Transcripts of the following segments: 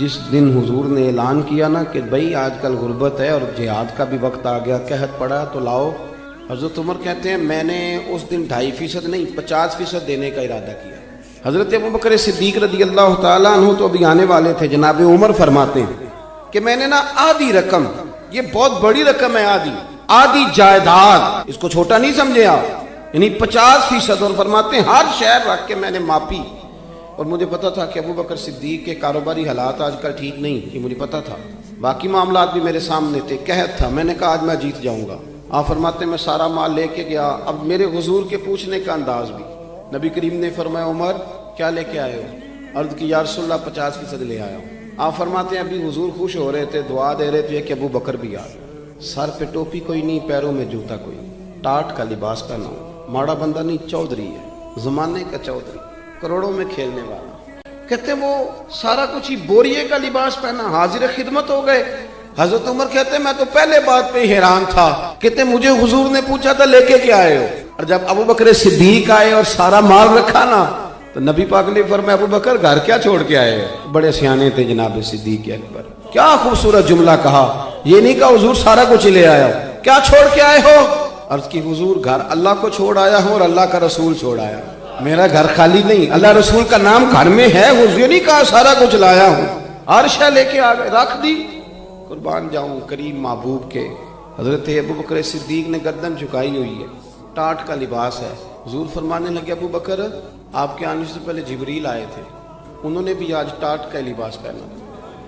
جس دن حضور نے اعلان کیا نا کہ بھائی آج کل غربت ہے اور جہاد کا بھی وقت آ گیا، قحط پڑا تو لاؤ، حضرت عمر کہتے ہیں میں نے اس دن 2.5% نہیں 50% دینے کا ارادہ کیا۔ حضرت ابوبکر صدیق رضی اللہ تعالیٰ عنہ تو ابھی آنے والے تھے، جناب عمر فرماتے ہیں کہ میں نے نا آدھی رقم، یہ بہت بڑی رقم ہے، آدھی جائیداد، اس کو چھوٹا نہیں سمجھے آپ، یعنی 50%، اور فرماتے ہیں ہر شہر رکھ کے میں نے ماپی، اور مجھے پتا تھا کہ ابوبکر صدیق کے کاروباری حالات آج کل ٹھیک نہیں، یہ مجھے پتا تھا، باقی معاملات بھی میرے سامنے تھے، قحط تھا، میں نے کہا آج میں جیت جاؤں گا۔ آپ فرماتے ہیں میں سارا مال لے کے گیا۔ اب میرے حضور کے پوچھنے کا انداز بھی، نبی کریم نے فرمایا عمر کیا لے کے آئے ہو؟ عرض کی یا رسول اللہ 50% لے آیا ہوں۔ آپ فرماتے ہیں ابھی حضور خوش ہو رہے تھے، دعا دے رہے تھے کہ ابو بکر بھی آ، سر پہ ٹوپی کوئی نہیں، پیروں میں جوتا کوئی نہیں، ٹاٹ کا لباس پہنا ہو، ماڑا بندہ نہیں، چودھری ہے، زمانے کا چودھری، کروڑوں میں کھیلنے والا۔ کہتے ہیں وہ سارا کچھ ہی بوریے کا لباس پہنا، حاضر خدمت ہو گئے۔ حضرت عمر کہتے ہیں میں تو پہلے بات پہ حیران تھا، کہتے ہیں مجھے حضور نے پوچھا تھا لے کے کیا آئے ہو، اور جب ابو بکر صدیق آئے اور سارا مال رکھا نا تو نبی پاک نے فرمایا ابو بکر گھر کیا چھوڑ کے آئے؟ بڑے سیانے تھے جناب صدیق اکبر، کیا خوبصورت جملہ کہا، یہ نہیں کہا حضور سارا کچھ لے آیا ہو، کیا چھوڑ کے آئے ہو؟ عرض کی حضور گھر اللہ کو چھوڑ آیا ہوں اور اللہ کا رسول چھوڑ آیا ہوں، میرا گھر خالی نہیں، اللہ رسول کا نام گھر میں ہے، حضور نہیں کہا سارا کچھ لایا ہوں، ہر شے لے کے آ گئے، رکھ دی، قربان جاؤں کریم محبوب کے۔ حضرت ابو بکر صدیق نے گردن جھکائی ہوئی ہے، ٹاٹ کا لباس ہے، حضور فرمانے لگے ابو بکر آپ کے آنے سے پہلے جبریل آئے تھے، انہوں نے بھی آج ٹاٹ کا لباس پہنا۔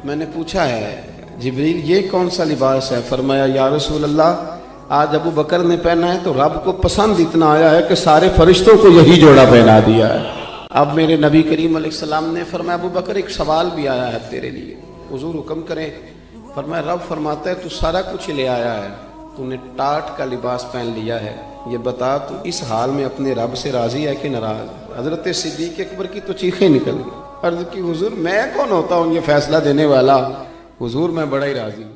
میں نے پوچھا ہے جبریل یہ کون سا لباس ہے؟ فرمایا یا رسول اللہ آج ابو بکر نے پہنا ہے تو رب کو پسند اتنا آیا ہے کہ سارے فرشتوں کو یہی جوڑا پہنا دیا ہے۔ اب میرے نبی کریم علیہ السلام نے فرمایا ابو بکر ایک سوال بھی آیا ہے تیرے لیے، حضور حکم کریں۔ فرمایا رب فرماتا ہے تو سارا کچھ لے آیا ہے، تو نے ٹاٹ کا لباس پہن لیا ہے، یہ بتا تو اس حال میں اپنے رب سے راضی ہے کہ ناراض؟ حضرت صدیق اکبر کی تو چیخیں نکل گئی، عرض کی حضور میں کون ہوتا ہوں یہ فیصلہ دینے والا، حضور میں بڑا ہی راضی ہوں۔